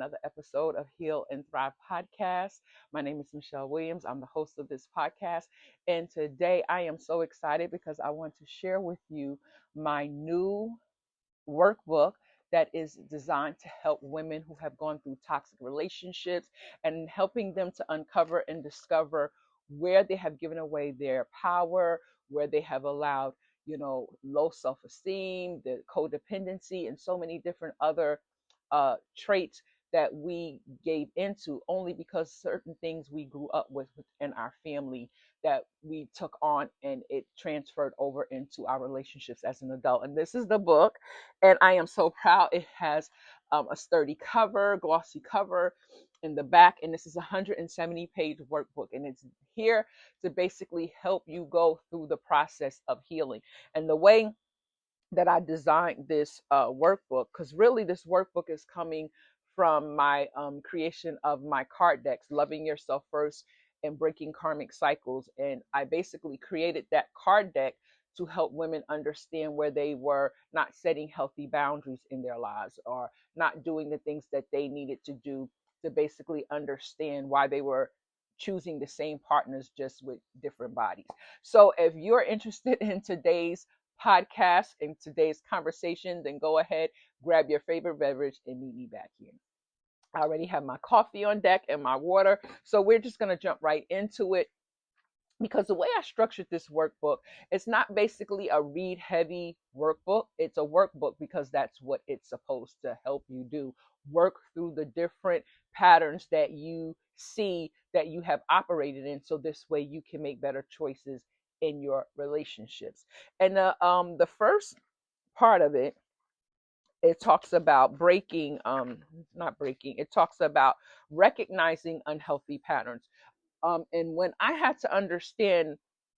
another episode of Heal and Thrive podcast. My name is Michelle Williams. I'm the host of this podcast. And today I am so excited because I want to share with you my new workbook that is designed to help women who have gone through toxic relationships and helping them to uncover and discover where they have given away their power, where they have allowed, low self-esteem, the codependency, and so many different other traits that we gave into only because certain things we grew up with within our family that we took on and it transferred over into our relationships as an adult. And this is the book, and I am so proud. It has a sturdy cover, glossy cover in the back, and this is a 170-page workbook, and it's here to basically help you go through the process of healing. And the way that I designed this workbook, because really this workbook is coming from my creation of my card decks, Loving Yourself First and Breaking Karmic Cycles. And I basically created that card deck to help women understand where they were not setting healthy boundaries in their lives or not doing the things that they needed to do to basically understand why they were choosing the same partners just with different bodies. So if you're interested in today's podcast and today's conversation, then go ahead, grab your favorite beverage, and meet me back here. I already have my coffee on deck and my water. So we're just going to jump right into it because the way I structured this workbook, it's not basically a read heavy workbook. It's a workbook because that's what it's supposed to help you do. Work through the different patterns that you see that you have operated in. So this way you can make better choices in your relationships. And the first part of it, it talks about not breaking, it talks about recognizing unhealthy patterns. And when I had to understand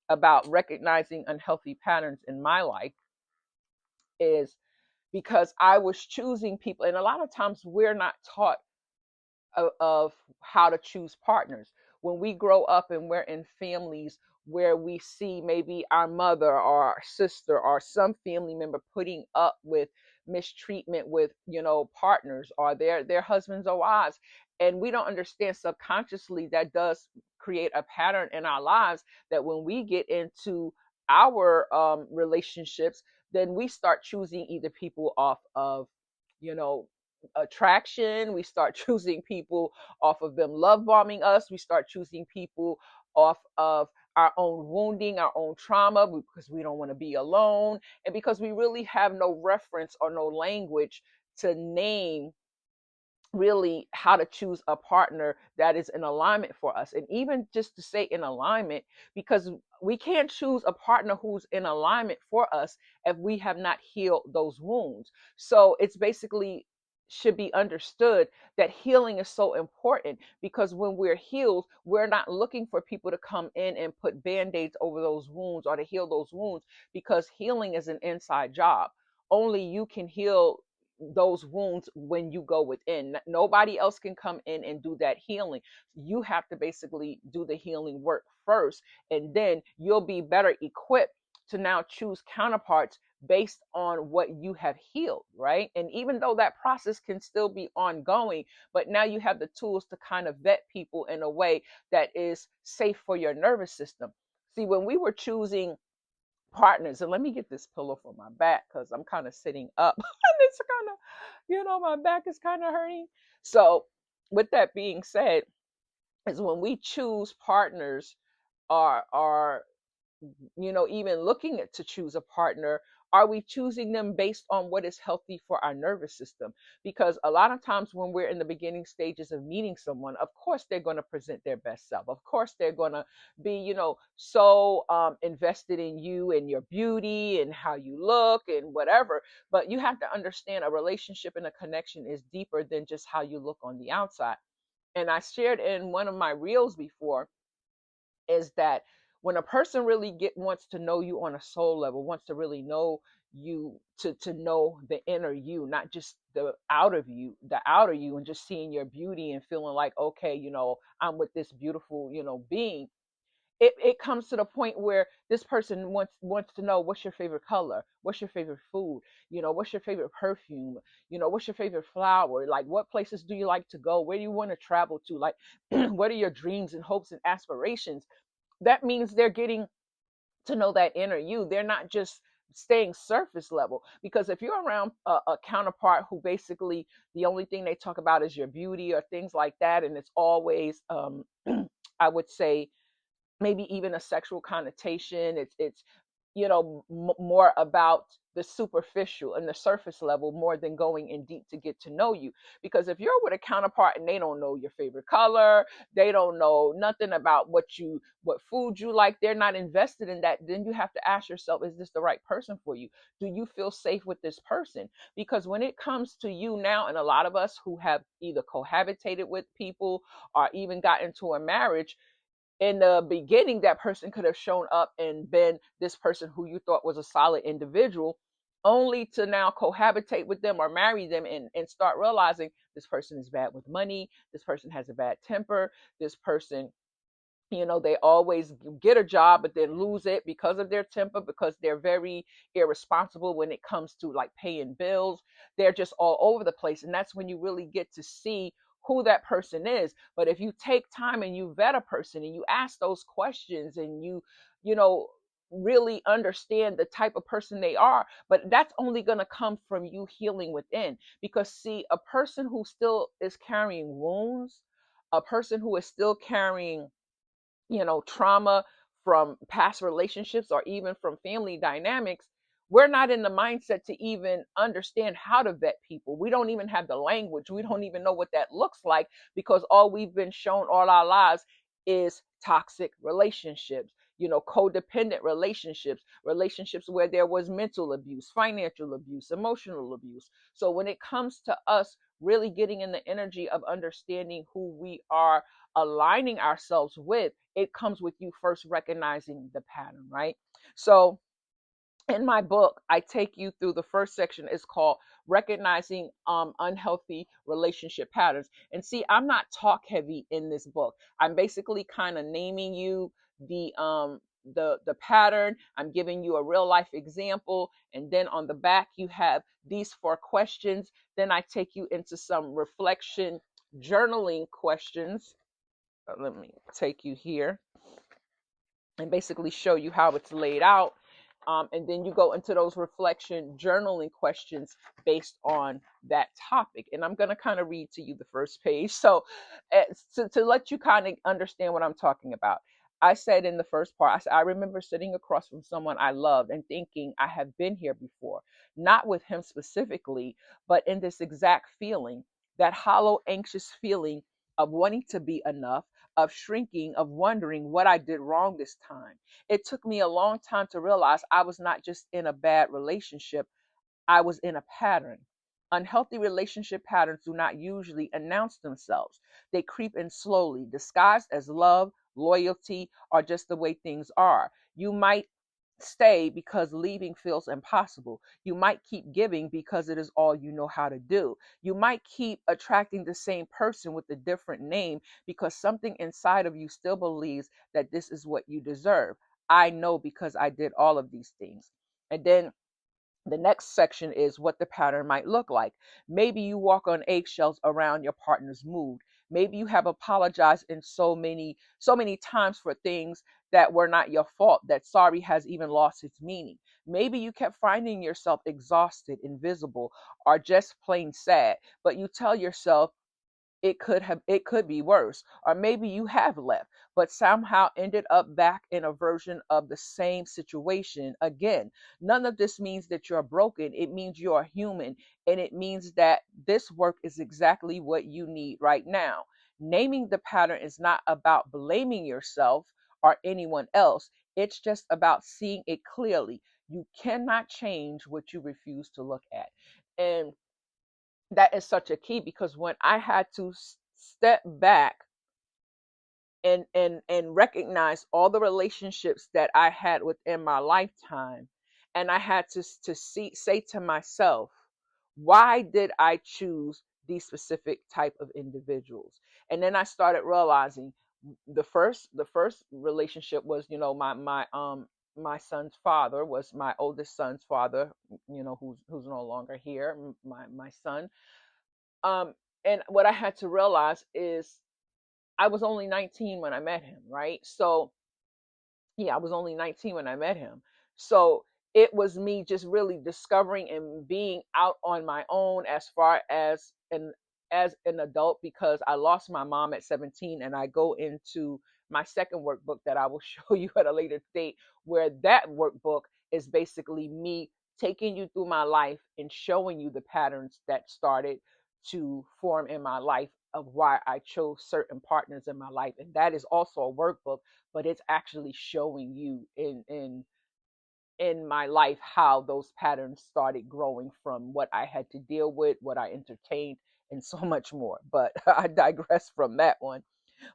about recognizing unhealthy patterns in my life, is because I was choosing people, and a lot of times we're not taught of how to choose partners. When we grow up and we're in families where we see maybe our mother or our sister or some family member putting up with mistreatment with partners or their husbands or wives, and we don't understand subconsciously that does create a pattern in our lives that when we get into our relationships, then we start choosing either people off of you know attraction. We start choosing people off of them love bombing us. We start choosing people off of our own wounding, our own trauma, because we don't want to be alone, and because we really have no reference or no language to name really how to choose a partner that is in alignment for us. And even just to say in alignment, because we can't choose a partner who's in alignment for us if we have not healed those wounds. So it's basically should be understood that healing is so important, because when we're healed, we're not looking for people to come in and put band-aids over those wounds or to heal those wounds, because healing is an inside job. Only you can heal those wounds when you go within. Nobody else can come in and do that healing. You have to basically do the healing work first, and then you'll be better equipped to now choose counterparts based on what you have healed, right? And even though that process can still be ongoing, but now you have the tools to kind of vet people in a way that is safe for your nervous system. See, when we were choosing partners, and let me get this pillow for my back because I'm kind of sitting up and it's kind of, my back is kind of hurting. So with that being said, is when we choose partners or even looking at to choose a partner, are we choosing them based on what is healthy for our nervous system? Because a lot of times when we're in the beginning stages of meeting someone, of course they're going to present their best self. Of course they're going to be, so invested in you and your beauty and how you look and whatever. But you have to understand a relationship and a connection is deeper than just how you look on the outside. And I shared in one of my reels before is that when a person really wants to know you on a soul level, wants to really know you, to know the inner you, not just the outer you, and just seeing your beauty and feeling like, okay, I'm with this beautiful, being, it comes to the point where this person wants to know, what's your favorite color, what's your favorite food, what's your favorite perfume, what's your favorite flower, like what places do you like to go, where do you want to travel to, like what are your dreams and hopes and aspirations. That means they're getting to know that inner you. They're not just staying surface level, because if you're around a counterpart who basically the only thing they talk about is your beauty or things like that, and it's always I would say maybe even a sexual connotation. It's more about the superficial and the surface level more than going in deep to get to know you. Because if you're with a counterpart and they don't know your favorite color, they don't know nothing about what food you like, they're not invested in that, then you have to ask yourself, is this the right person for you? Do you feel safe with this person? Because when it comes to you now, and a lot of us who have either cohabitated with people or even got into a marriage, in the beginning, that person could have shown up and been this person who you thought was a solid individual, only to now cohabitate with them or marry them, and start realizing this person is bad with money, this person has a bad temper, this person, they always get a job but then lose it because of their temper, because they're very irresponsible when it comes to like paying bills. They're just all over the place, and that's when you really get to see who that person is. But if you take time and you vet a person and you ask those questions, and you know really understand the type of person they are, but that's only going to come from you healing within. Because see, a person who still is carrying wounds, a person who is still carrying trauma from past relationships or even from family dynamics, we're not in the mindset to even understand how to vet people. We don't even have the language. We don't even know what that looks like, because all we've been shown all our lives is toxic relationships, codependent relationships, relationships where there was mental abuse, financial abuse, emotional abuse. So when it comes to us really getting in the energy of understanding who we are aligning ourselves with, it comes with you first recognizing the pattern, right? So in my book, I take you through the first section is called recognizing unhealthy relationship patterns. And see, I'm not talk heavy in this book. I'm basically kind of naming you the pattern. I'm giving you a real life example, and then on the back you have these 4 questions. Then I take you into some reflection journaling questions. Let me take you here and basically show you how it's laid out. And then you go into those reflection journaling questions based on that topic. And I'm going to kind of read to you the first page. So, to let you kind of understand what I'm talking about, I said in the first part, I remember sitting across from someone I loved and thinking I have been here before, not with him specifically, but in this exact feeling, that hollow, anxious feeling of wanting to be enough, of shrinking, of wondering what I did wrong this time. It took me a long time to realize I was not just in a bad relationship, I was in a pattern. Unhealthy relationship patterns do not usually announce themselves. They creep in slowly, disguised as love, loyalty, or just the way things are. You might stay because leaving feels impossible. You might keep giving because it is all you know how to do. You might keep attracting the same person with a different name because something inside of you still believes that this is what you deserve. I know because I did all of these things. And then the next section is what the pattern might look like. Maybe you walk on eggshells around your partner's mood. Maybe you have apologized in so many times for things that were not your fault, that sorry has even lost its meaning. Maybe you kept finding yourself exhausted, invisible, or just plain sad, but you tell yourself it could be worse. Or maybe you have left but somehow ended up back in a version of the same situation again. None of this means that you're broken. It means you're human, and it means that this work is exactly what you need right now. Naming the pattern is not about blaming yourself or anyone else. It's just about seeing it clearly. You cannot change what you refuse to look at. And that is such a key, because when I had to step back and recognize all the relationships that I had within my lifetime, and I had to say to myself, why did I choose these specific type of individuals? And then I started realizing The first relationship was, my son's father was my oldest son's father, who's no longer here, my son. um and what I had to realize is I was only 19 when I met him, right? So yeah, I was only 19 when I met him. So it was me just really discovering and being out on my own as an adult, because I lost my mom at 17, and I go into my second workbook that I will show you at a later date, where that workbook is basically me taking you through my life and showing you the patterns that started to form in my life of why I chose certain partners in my life. And that is also a workbook, but it's actually showing you in my life how those patterns started growing from what I had to deal with, what I entertained, and so much more. But I digress from that one.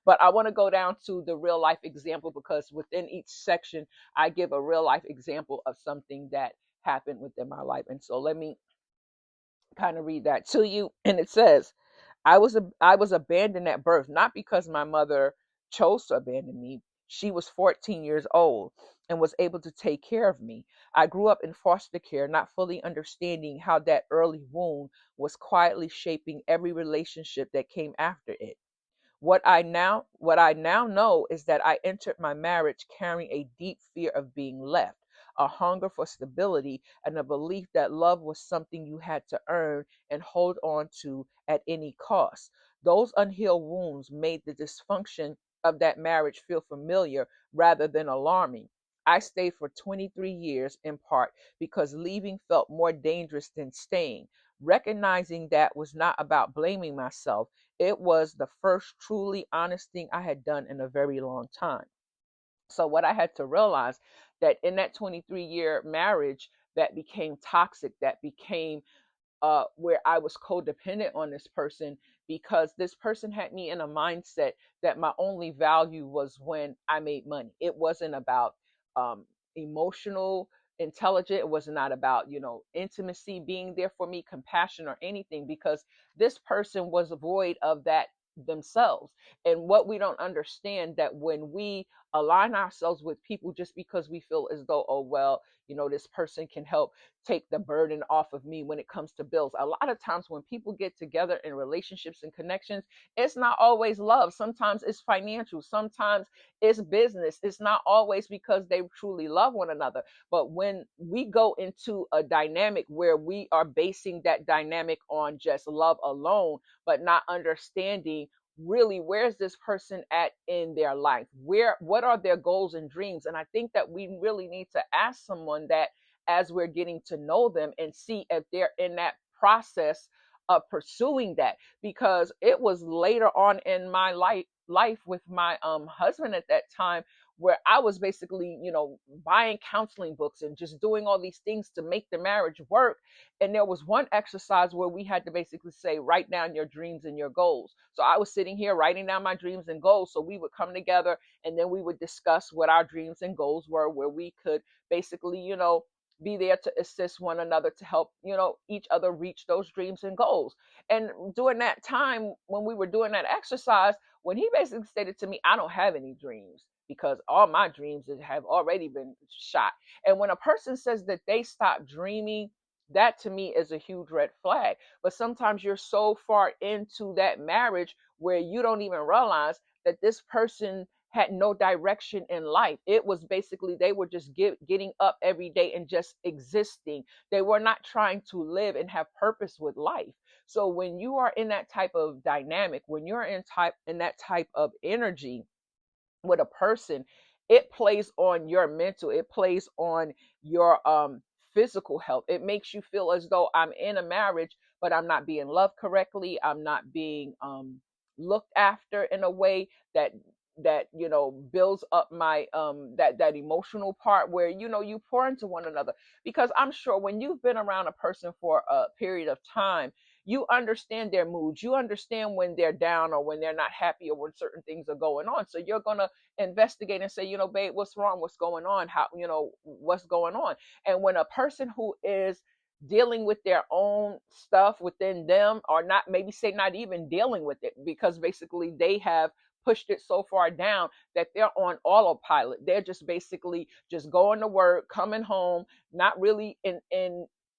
But I want to go down to the real life example, because within each section I give a real life example of something that happened within my life. And so let me kind of read that to you. And it says, I was abandoned at birth, not because my mother chose to abandon me. She was 14 years old and was able to take care of me. I grew up in foster care, not fully understanding how that early wound was quietly shaping every relationship that came after it. What I now know is that I entered my marriage carrying a deep fear of being left, a hunger for stability, and a belief that love was something you had to earn and hold on to at any cost. Those unhealed wounds made the dysfunction of that marriage feel familiar rather than alarming. I stayed for 23 years in part because leaving felt more dangerous than staying. Recognizing that was not about blaming myself. It was the first truly honest thing I had done in a very long time. So what I had to realize, that in that 23-year marriage that became toxic, that became where I was codependent on this person, because this person had me in a mindset that my only value was when I made money. It wasn't about um, emotional intelligence. It was not about, intimacy, being there for me, compassion, or anything, because this person was void of that themselves. And what we don't understand, that when we align ourselves with people just because we feel as though, oh well, this person can help take the burden off of me when it comes to bills. A lot of times when people get together in relationships and connections, it's not always love. Sometimes it's financial. Sometimes it's business. It's not always because they truly love one another. But when we go into a dynamic where we are basing that dynamic on just love alone, but not understanding really where's this person at in their life, what are their goals and dreams. And I think that we really need to ask someone that as we're getting to know them, and see if they're in that process of pursuing that. Because it was later on in my life with my husband at that time, where I was basically, buying counseling books and just doing all these things to make the marriage work. And there was one exercise where we had to basically say, write down your dreams and your goals. So I was sitting here writing down my dreams and goals. So we would come together, and then we would discuss what our dreams and goals were, where we could basically, be there to assist one another to help, each other reach those dreams and goals. And during that time, when we were doing that exercise, when he basically stated to me, I don't have any dreams because all my dreams have already been shot. And when a person says that they stop dreaming, that to me is a huge red flag. But sometimes you're so far into that marriage where you don't even realize that this person had no direction in life. It was basically they were just getting up every day and just existing. They were not trying to live and have purpose with life. So when you are in that type of dynamic, when you're in that type of energy with a person, it plays on your mental, it plays on your physical health. It makes you feel as though I'm in a marriage, but I'm not being loved correctly. I'm not being looked after in a way that builds up my that emotional part where you pour into one another. Because I'm sure when you've been around a person for a period of time, you understand their moods, you understand when they're down or when they're not happy or when certain things are going on. So you're going to investigate and say, babe, what's wrong, what's going on, how, what's going on. And when a person who is dealing with their own stuff within them, or not, maybe say not even dealing with it, because basically they have pushed it so far down that they're on autopilot. They're just basically just going to work, coming home, not really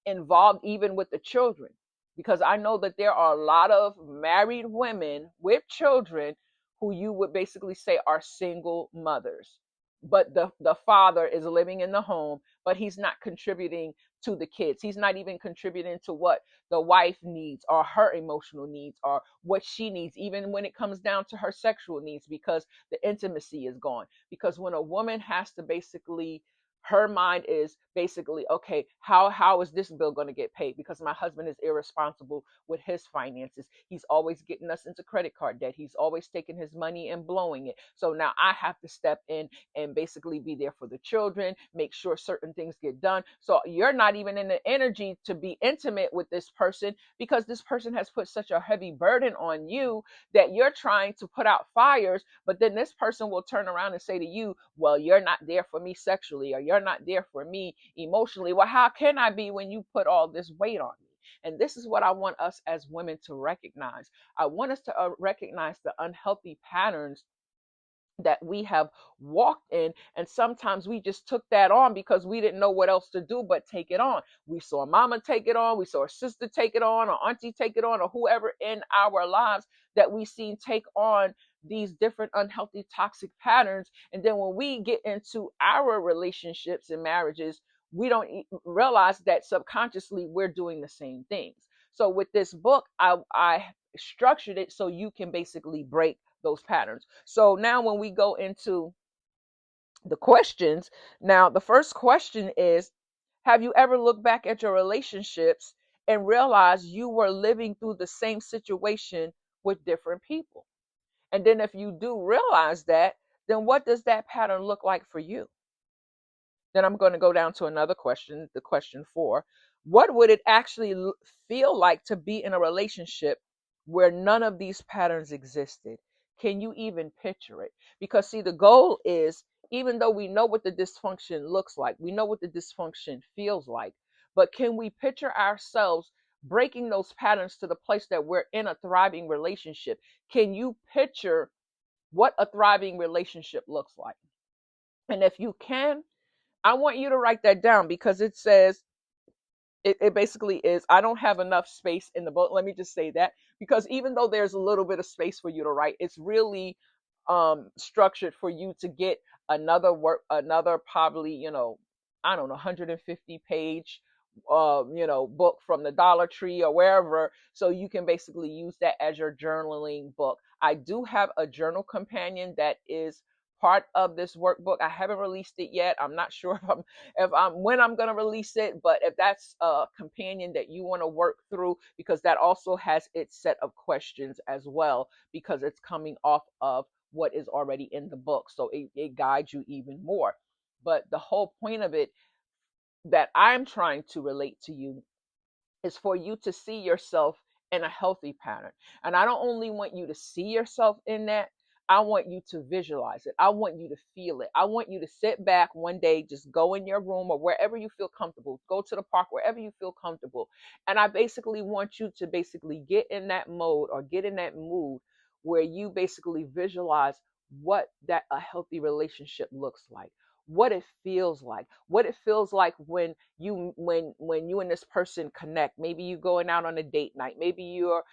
involved even with the children. Because I know that there are a lot of married women with children who you would basically say are single mothers, but the father is living in the home, but he's not contributing to the kids. He's not even contributing to what the wife needs, or her emotional needs, or what she needs, even when it comes down to her sexual needs, because the intimacy is gone. Because when a woman has to basically, her mind is basically, okay, how is this bill going to get paid, because my husband is irresponsible with his finances. He's always getting us into credit card debt. He's always taking his money and blowing it. So now I have to step in and basically be there for the children, make sure certain things get done. So you're not even in the energy to be intimate with this person, because this person has put such a heavy burden on you that you're trying to put out fires. But then this person will turn around and say to you, well, you're not there for me sexually, or you're not there for me emotionally. Well, how can I be when you put all this weight on me? And this is what I want us as women to recognize. I want us to recognize the unhealthy patterns that we have walked in, and sometimes we just took that on because we didn't know what else to do but take it on. We saw mama take it on, we saw a sister take it on, or auntie take it on, or whoever in our lives that we seen take on these different unhealthy toxic patterns. And then when we get into our relationships and marriages, we don't realize that subconsciously we're doing the same things. So with this book, I structured it so you can basically break those patterns. So now when we go into the questions, now the first question is, have you ever looked back at your relationships and realized you were living through the same situation with different people? And then if you do realize that, then what does that pattern look like for you? Then I'm going to go down to another question, the question 4. What would it actually feel like to be in a relationship where none of these patterns existed? Can you even picture it? Because, see, the goal is, even though we know what the dysfunction looks like, we know what the dysfunction feels like, but can we picture ourselves breaking those patterns to the place that we're in a thriving relationship? Can you picture what a thriving relationship looks like? And if you can, I want you to write that down, because it says, it basically is, I don't have enough space in the book. Let me just say that, because even though there's a little bit of space for you to write, it's really structured for you to get another probably, I don't know, 150 page book from the Dollar Tree or wherever, so you can basically use that as your journaling book. I do have a journal companion that is part of this workbook. I haven't released it yet. I'm not sure if I'm when I'm going to release it, but if that's a companion that you want to work through, because that also has its set of questions as well, because it's coming off of what is already in the book, so it guides you even more. But the whole point of it that I'm trying to relate to you is for you to see yourself in a healthy pattern. And I don't only want you to see yourself in that, I want you to visualize it. I want you to feel it. I want you to sit back one day, just go in your room or wherever you feel comfortable, go to the park, wherever you feel comfortable. And I basically want you to basically get in that mode, or get in that mood, where you basically visualize what that a healthy relationship looks like, what it feels like, what it feels like when you and this person connect. Maybe you going out on a date night, maybe you're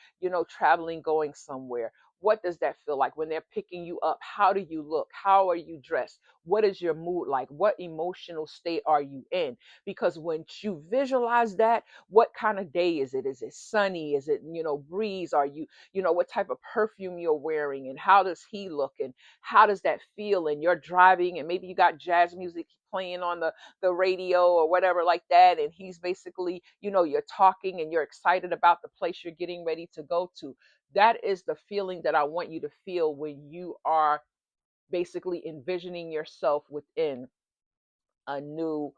traveling, going somewhere. What does that feel like when they're picking you up? How do you look? How are you dressed? What is your mood like? What emotional state are you in? Because when you visualize that, what kind of day is it? Is it sunny? Is it breeze? Are you what type of perfume you're wearing, and how does he look, and how does that feel? And you're driving, and maybe you got jazz music playing on the radio or whatever like that, and he's basically, you're talking and you're excited about the place you're getting ready to go to. That is the feeling that I want you to feel when you are basically envisioning yourself within a new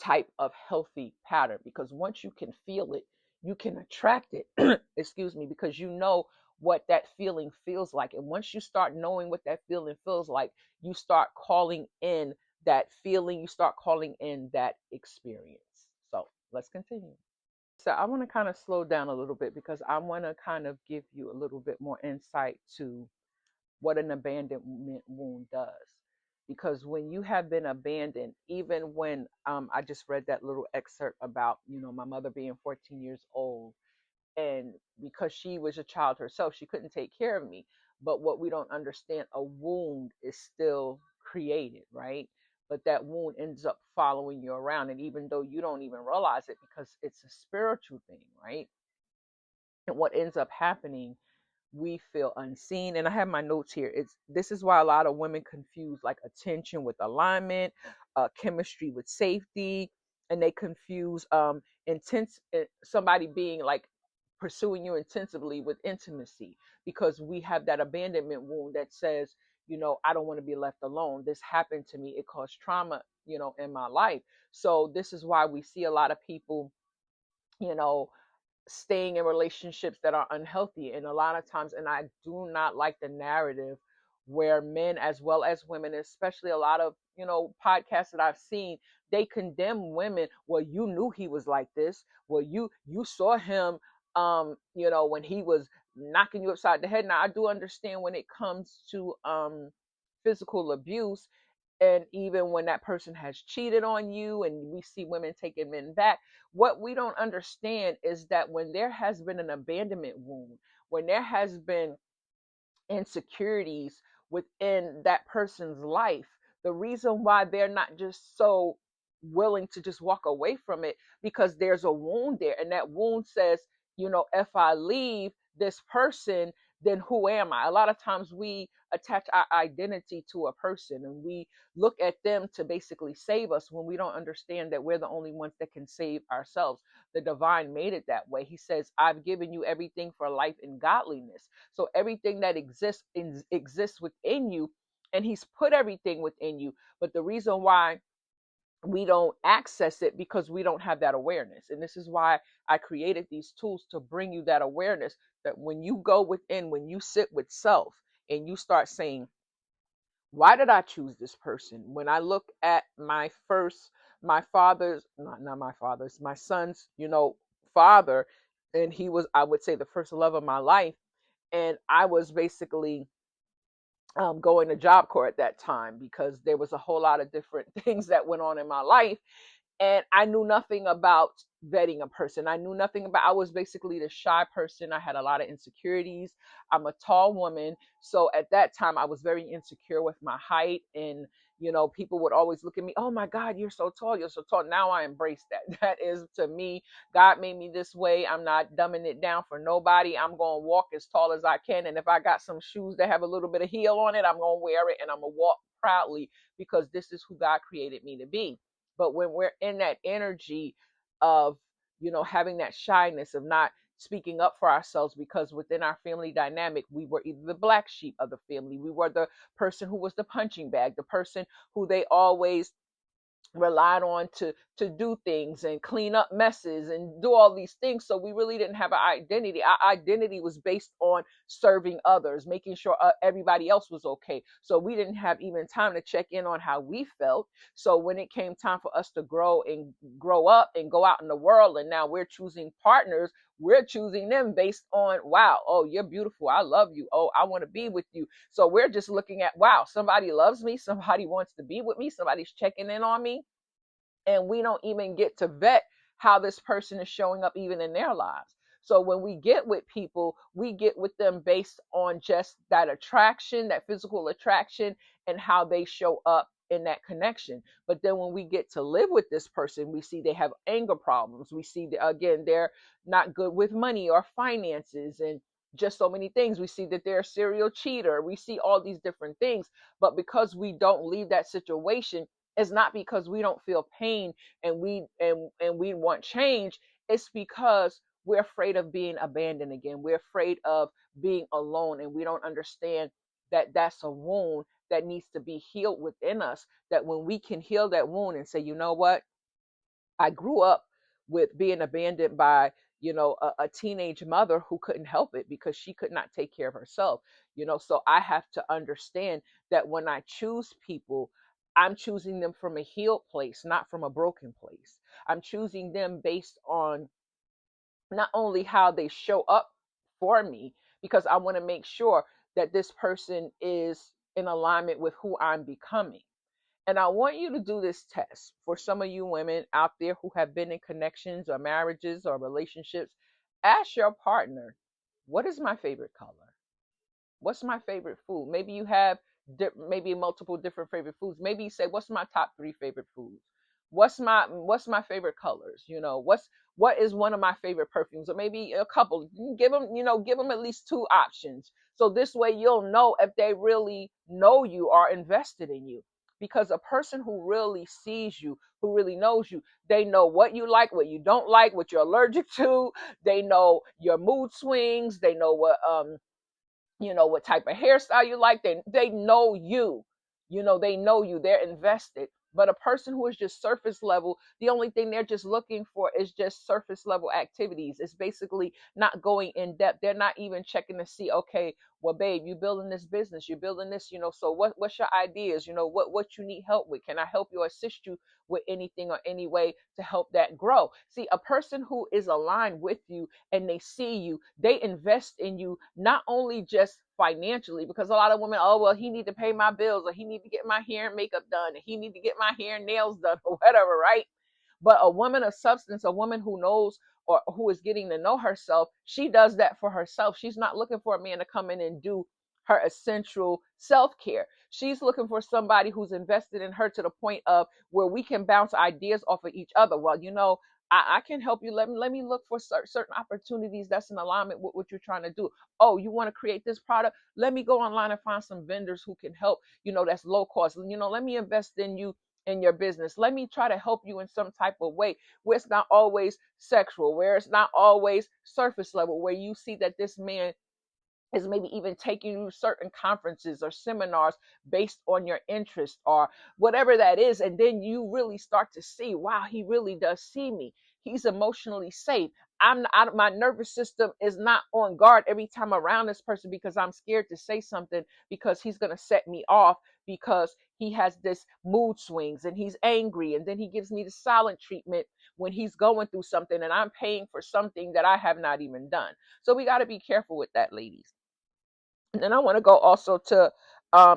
type of healthy pattern. Because once you can feel it, you can attract it. Excuse me, because you know what that feeling feels like. And once you start knowing what that feeling feels like, you start calling in that feeling, you start calling in that experience. So let's continue. So I want to kind of slow down a little bit because I want to kind of give you a little bit more insight to what an abandonment wound does. Because when you have been abandoned, even when I just read that little excerpt about, my mother being 14 years old, and because she was a child herself, she couldn't take care of me. But what we don't understand, a wound is still created, right? But that wound ends up following you around. And even though you don't even realize it because it's a spiritual thing, right? And what ends up happening, we feel unseen. And I have my notes here. It's This is why a lot of women confuse like attention with alignment, chemistry with safety, and they confuse somebody being like pursuing you intensively with intimacy, because we have that abandonment wound that says, I don't want to be left alone. This happened to me. It caused trauma, in my life. So this is why we see a lot of people, you know, staying in relationships that are unhealthy. And a lot of times, and I do not like the narrative where men as well as women, especially a lot of, podcasts that I've seen, they condemn women. Well, you knew he was like this. Well, you saw him when he was knocking you upside the head. Now I do understand when it comes to physical abuse, and even when that person has cheated on you, and we see women taking men back, what we don't understand is that when there has been an abandonment wound, when there has been insecurities within that person's life, the reason why they're not just so willing to just walk away from it, because there's a wound there, and that wound says, if I leave this person, then who am I? A lot of times we attach our identity to a person, and we look at them to basically save us, when we don't understand that we're the only ones that can save ourselves. The divine made it that way. He says, I've given you everything for life and godliness. So everything that exists within you, and he's put everything within you. But the reason why we don't access it, because we don't have that awareness. And this is why I created these tools, to bring you that awareness, that when you go within, when you sit with self and you start saying, why did I choose this person? When I look at my father's, not my father's, my son's, father, and he was, I would say, the first love of my life. And I was basically going to Job Corps at that time, because there was a whole lot of different things that went on in my life, and I knew nothing about vetting a person. I was basically the shy person. I had a lot of insecurities. I'm a tall woman. So at that time, I was very insecure with my height. And, people would always look at me, oh my God, you're so tall. You're so tall. Now I embrace that. That is, to me, God made me this way. I'm not dumbing it down for nobody. I'm going to walk as tall as I can. And if I got some shoes that have a little bit of heel on it, I'm going to wear it, and I'm going to walk proudly, because this is who God created me to be. But when we're in that energy of, having that shyness, of not speaking up for ourselves, because within our family dynamic, we were either the black sheep of the family, we were the person who was the punching bag, the person who they always relied on to do things and clean up messes and do all these things. So we really didn't have an identity. Our identity was based on serving others, making sure everybody else was okay. So we didn't have even time to check in on how we felt. So when it came time for us to grow up and go out in the world, and now we're choosing partners, we're choosing them based on, wow, oh, you're beautiful, I love you, oh, I want to be with you. So we're just looking at, wow, somebody loves me, somebody wants to be with me, somebody's checking in on me. And we don't even get to vet how this person is showing up even in their lives. So when we get with people, we get with them based on just that attraction, that physical attraction, and how they show up in that connection. But then when we get to live with this person, we see they have anger problems. We see that, again, they're not good with money or finances, and just so many things. We see that they're a serial cheater. We see all these different things. But because we don't leave that situation, it's not because we don't feel pain and we want change. It's because we're afraid of being abandoned again. We're afraid of being alone, and we don't understand that that's a wound that needs to be healed within us. That when we can heal that wound and say, you know what, I grew up with being abandoned by, a teenage mother who couldn't help it because she could not take care of herself. So I have to understand that when I choose people, I'm choosing them from a healed place, not from a broken place. I'm choosing them based on not only how they show up for me, because I want to make sure that this person is in alignment with who I'm becoming. And I want you to do this test for some of you women out there who have been in connections or marriages or relationships. Ask your partner, what is my favorite color? What's my favorite food? Maybe you have maybe multiple different favorite foods. Maybe you say, what's my top three favorite foods? What's my favorite colors? What is one of my favorite perfumes? Or maybe a couple. Give them at least two options. So this way you'll know if they really know you or invested in you. Because a person who really sees you, who really knows you, they know what you like, what you don't like, what you're allergic to. They know your mood swings. They know what type of hairstyle you like. They know you. They know you. They're invested. But a person who is just surface level, the only thing they're just looking for is just surface level activities. It's basically not going in depth. They're not even checking to see, okay, well, babe, you're building this business, you're building this, so what's your ideas? What you need help with? Can I help you or assist you with anything or any way to help that grow? See, a person who is aligned with you and they see you, they invest in you, not only just financially, because a lot of women, oh, well, he need to pay my bills, or he need to get my hair and makeup done, and he need to get my hair and nails done, or whatever, right? But a woman of substance, a woman who knows or who is getting to know herself, she does that for herself. She's not looking for a man to come in and do her essential self-care. She's looking for somebody who's invested in her to the point of where we can bounce ideas off of each other. Well, I can help you. Let me look for certain opportunities that's in alignment with what you're trying to do. Oh, you want to create this product? Let me go online and find some vendors who can help, that's low cost. Let me invest in you in your business. Let me try to help you in some type of way where it's not always sexual, where it's not always surface level, where you see that this man is maybe even taking you certain conferences or seminars based on your interest or whatever that is. And then you really start to see, wow, he really does see me. He's emotionally safe. My nervous system is not on guard every time around this person because I'm scared to say something because he's going to set me off, because he has this mood swings and he's angry. And then he gives me the silent treatment when he's going through something and I'm paying for something that I have not even done. So we got to be careful with that, ladies. And then I want to go also to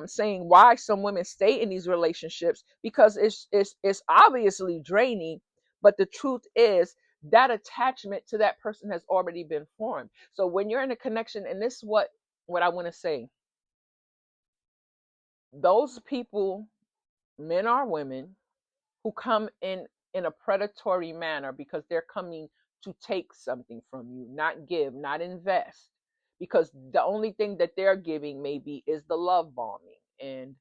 saying why some women stay in these relationships, because it's obviously draining, but the truth is that attachment to that person has already been formed. So when you're in a connection, and this is what I want to say, those people, men or women, who come in a predatory manner because they're coming to take something from you, not give, not invest, because the only thing that they're giving maybe is the love bombing and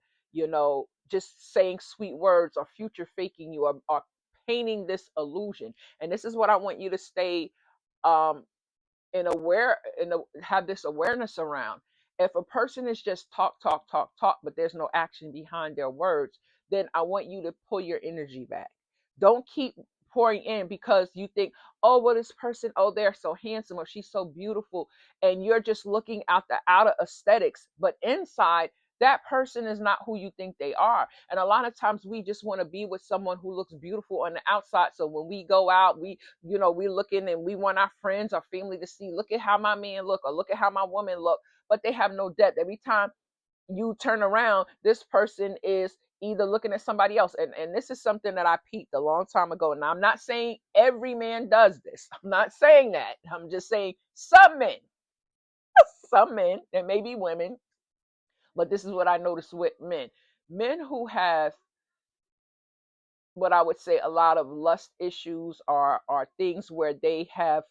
just saying sweet words or future faking you, or painting this illusion. And this is what I want you to stay um have this awareness around. If a person is just talk talk talk talk but there's no action behind their words, then I want you to pull your energy back. Don't keep pouring in because you think, oh, well, this person, oh, they're so handsome or she's so beautiful, and you're just looking out the outer aesthetics, but inside that person is not who you think they are. And a lot of times we just want to be with someone who looks beautiful on the outside, so when we go out, we looking and we want our friends or family to see, look at how my man look, or look at how my woman look, but they have no depth. Every time you turn around, this person is either looking at somebody else. And this is something that I peeped a long time ago. Now, I'm not saying every man does this. I'm not saying that. I'm just saying some men, and maybe women, but this is what I noticed with men. Men who have what I would say a lot of lust issues are things where they have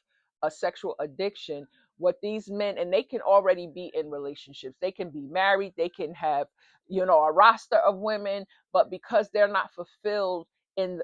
a sexual addiction. What these men, and they can already be in relationships, they can be married, they can have a roster of women, but because they're not fulfilled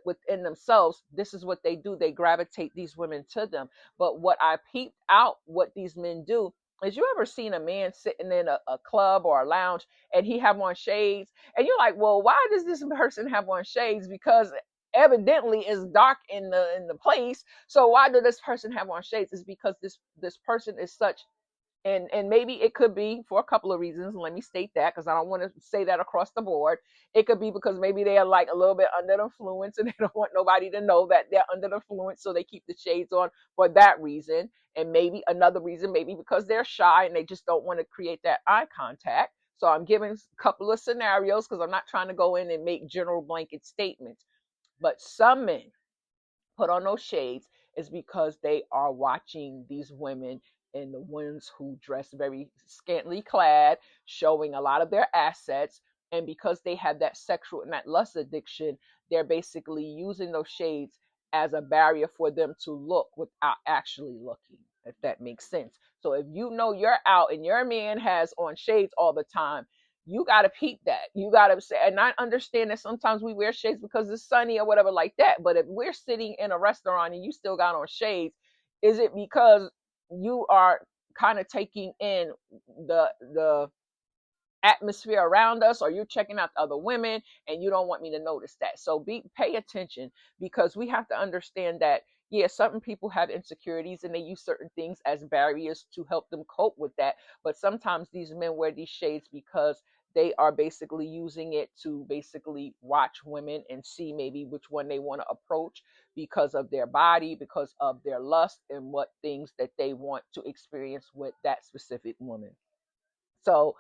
within themselves, this is what they do. They gravitate these women to them. But what I peeped out, what these men do, is, you ever seen a man sitting in a club or a lounge and he have on shades, and you're like, well, why does this person have on shades? Because evidently it's dark in the place. So why does this person have on shades? It's because this person is such And maybe it could be for a couple of reasons. Let me state that, because I don't want to say that across the board. It could be because maybe they are like a little bit under the influence and they don't want nobody to know that they're under the influence, so they keep the shades on for that reason. And maybe another reason, maybe because they're shy and they just don't want to create that eye contact. So I'm giving a couple of scenarios because I'm not trying to go in and make general blanket statements. But some men put on those shades is because they are watching these women, and the ones who dress very scantily clad, showing a lot of their assets. And because they have that sexual and that lust addiction, they're basically using those shades as a barrier for them to look without actually looking, if that makes sense. So if you know you're out and your man has on shades all the time, you got to peep that. You got to say, and I understand that sometimes we wear shades because it's sunny or whatever like that. But if we're sitting in a restaurant and you still got on shades, is it because you are kind of taking in the atmosphere around us, or you're checking out the other women and you don't want me to notice that? So pay attention, because we have to understand that, yeah, certain people have insecurities and they use certain things as barriers to help them cope with that. But sometimes these men wear these shades because they are basically using it to basically watch women and see maybe which one they want to approach because of their body, because of their lust, and what things that they want to experience with that specific woman. So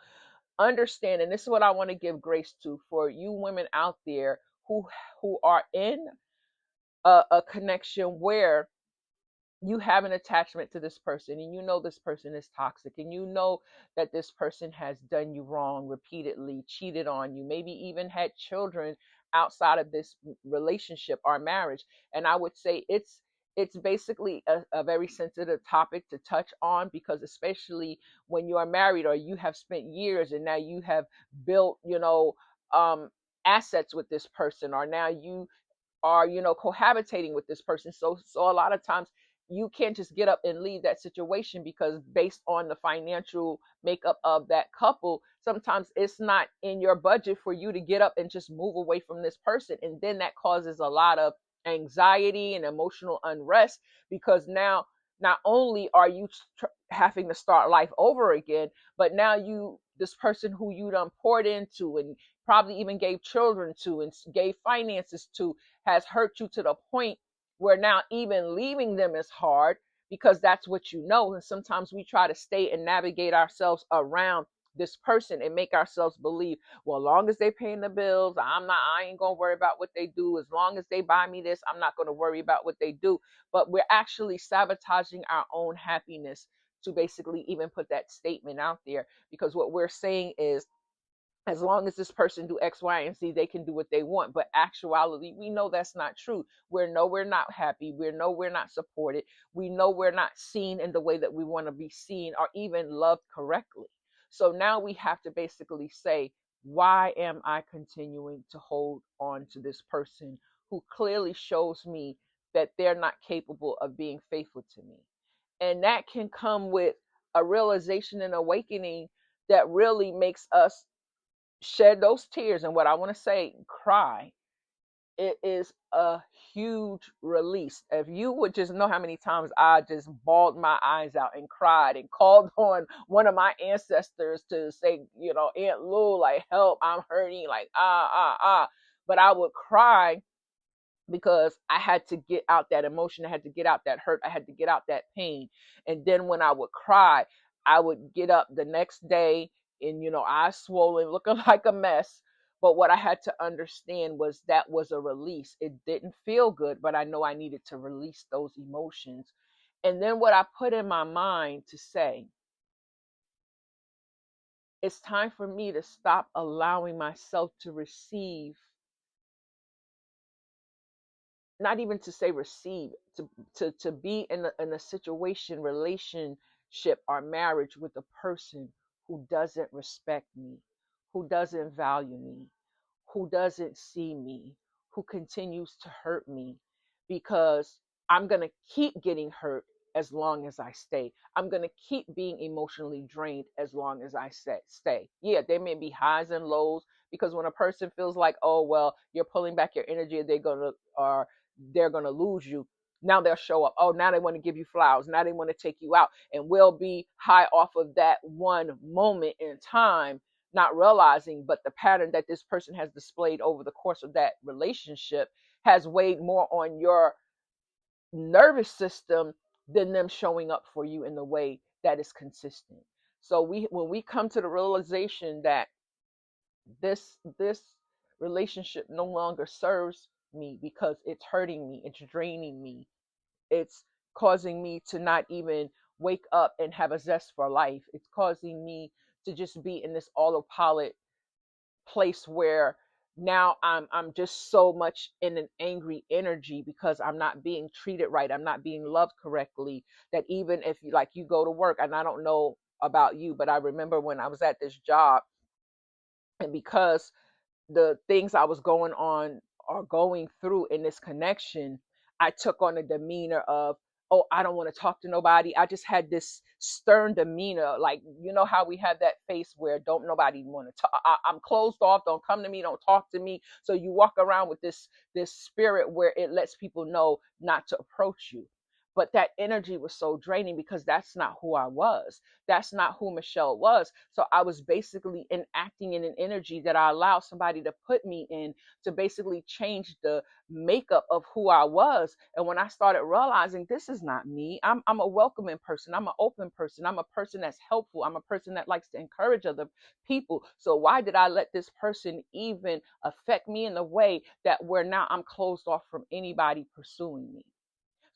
understand, and this is what I want to give grace to for you women out there who are in a connection where you have an attachment to this person, and you know this person is toxic, and you know that this person has done you wrong repeatedly, cheated on you, maybe even had children outside of this relationship or marriage. And I would say it's basically a very sensitive topic to touch on, because especially when you are married or you have spent years and now you have built, um assets with this person, or now you are, cohabitating with this person. So a lot of times you can't just get up and leave that situation, because based on the financial makeup of that couple, sometimes it's not in your budget for you to get up and just move away from this person. And then that causes a lot of anxiety and emotional unrest, because now not only are you having to start life over again, but now you, this person who you done poured into and probably even gave children to and gave finances to, has hurt you to the point where now even leaving them is hard, because that's what you know. And sometimes we try to stay and navigate ourselves around this person and make ourselves believe, well, as long as they paying the bills, I ain't gonna worry about what they do. As long as they buy me this, I'm not gonna worry about what they do. But we're actually sabotaging our own happiness to basically even put that statement out there, because what we're saying is, as long as this person do X, Y, and Z, they can do what they want. But actuality, we know that's not true. We're not happy. We know we're not supported. We know we're not seen in the way that we want to be seen, or even loved correctly. So now we have to basically say, why am I continuing to hold on to this person who clearly shows me that they're not capable of being faithful to me? And that can come with a realization and awakening that really makes us shed those tears. And what I want to say, cry. It is a huge release. If you would just know how many times I just bawled my eyes out and cried and called on one of my ancestors to say, Aunt Lou, like, help, I'm hurting, like, But I would cry because I had to get out that emotion. I had to get out that hurt. I had to get out that pain. And then when I would cry, I would get up the next day and, eyes swollen, looking like a mess. But what I had to understand was that was a release. It didn't feel good, but I know I needed to release those emotions. And then what I put in my mind to say, it's time for me to stop allowing myself to receive, not even to say receive, to be in a situation, relationship, or marriage with a person who doesn't respect me, who doesn't value me, who doesn't see me, who continues to hurt me, because I'm going to keep getting hurt as long as I stay. I'm going to keep being emotionally drained as long as I stay. Yeah, there may be highs and lows, because when a person feels like, oh, well, you're pulling back your energy, they're going to lose you. Now they'll show up. Oh, now they want to give you flowers. Now they want to take you out. And we'll be high off of that one moment in time, not realizing, but the pattern that this person has displayed over the course of that relationship has weighed more on your nervous system than them showing up for you in the way that is consistent. So when we come to the realization that this relationship no longer serves me because it's hurting me, it's draining me, it's causing me to not even wake up and have a zest for life. It's causing me to just be in this autopilot place where now I'm just so much in an angry energy because I'm not being treated right. I'm not being loved correctly. That even if you, like, you go to work, and I don't know about you, but I remember when I was at this job, and because the things I was going on or going through in this connection, I took on a demeanor of, oh, I don't want to talk to nobody. I just had this stern demeanor. Like, you know how we have that face where don't nobody want to talk. I'm closed off. Don't come to me. Don't talk to me. So you walk around with this spirit where it lets people know not to approach you. But that energy was so draining because that's not who I was. That's not who Michelle was. So I was basically enacting in an energy that I allowed somebody to put me in to basically change the makeup of who I was. And when I started realizing this is not me, I'm a welcoming person. I'm an open person. I'm a person that's helpful. I'm a person that likes to encourage other people. So why did I let this person even affect me in the way that where now I'm closed off from anybody pursuing me?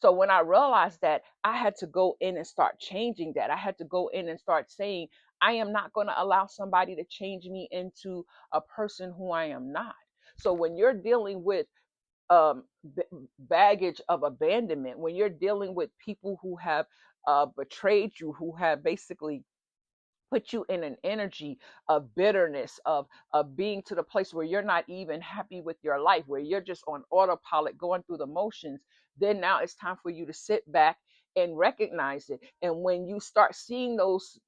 So when I realized that, I had to go in and start changing that. I had to go in and start saying, I am not going to allow somebody to change me into a person who I am not. So when you're dealing with baggage of abandonment, when you're dealing with people who have betrayed you, who have basically put you in an energy of bitterness, of being to the place where you're not even happy with your life, where you're just on autopilot going through the motions, then now it's time for you to sit back and recognize it. And when you start seeing those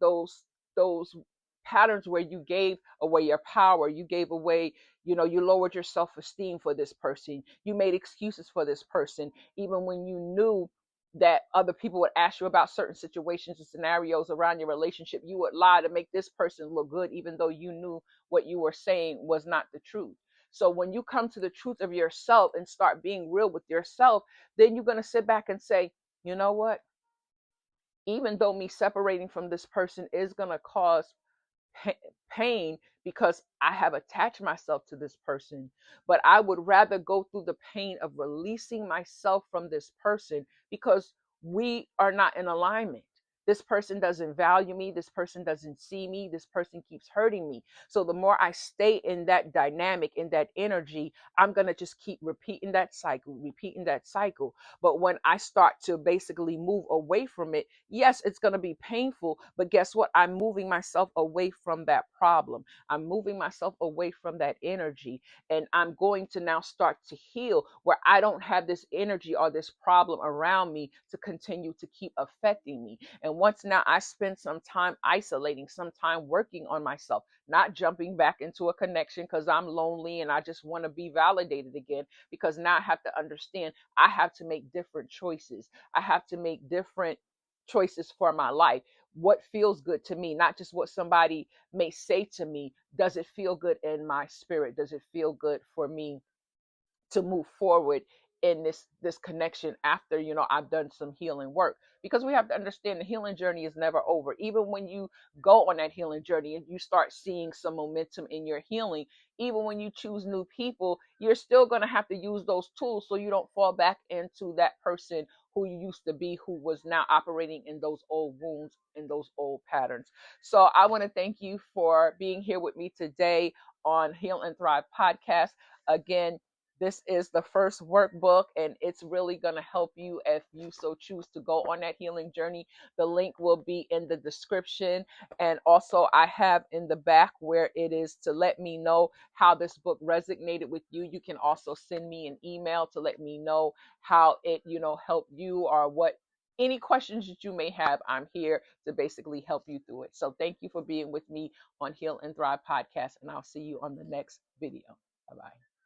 patterns where you gave away your power, you gave away, you lowered your self-esteem for this person, you made excuses for this person, even when you knew that other people would ask you about certain situations and scenarios around your relationship, you would lie to make this person look good, even though you knew what you were saying was not the truth. So when you come to the truth of yourself and start being real with yourself, then you're going to sit back and say, you know what? Even though me separating from this person is going to cause pain because I have attached myself to this person, but I would rather go through the pain of releasing myself from this person because we are not in alignment. This person doesn't value me. This person doesn't see me. This person keeps hurting me. So the more I stay in that dynamic, in that energy, I'm going to just keep repeating that cycle, repeating that cycle. But when I start to basically move away from it, yes, it's going to be painful, but guess what? I'm moving myself away from that problem. I'm moving myself away from that energy. And I'm going to now start to heal where I don't have this energy or this problem around me to continue to keep affecting me. And once now I spend some time isolating, some time working on myself, not jumping back into a connection because I'm lonely and I just want to be validated again, because now I have to understand I have to make different choices. I have to make different choices for my life. What feels good to me, not just what somebody may say to me. Does it feel good in my spirit? Does it feel good for me to move forward in this connection after I've done some healing work? Because we have to understand the healing journey is never over. Even when you go on that healing journey and you start seeing some momentum in your healing, even when you choose new people, you're still going to have to use those tools so you don't fall back into that person who you used to be, who was now operating in those old wounds, in those old patterns. So I want to thank you for being here with me today on Heal and Thrive podcast. Again, this is the first workbook, and it's really going to help you if you so choose to go on that healing journey. The link will be in the description. And also, I have in the back where it is to let me know how this book resonated with you. You can also send me an email to let me know how it, helped you, or what any questions that you may have. I'm here to basically help you through it. So thank you for being with me on Heal and Thrive podcast, and I'll see you on the next video. Bye-bye.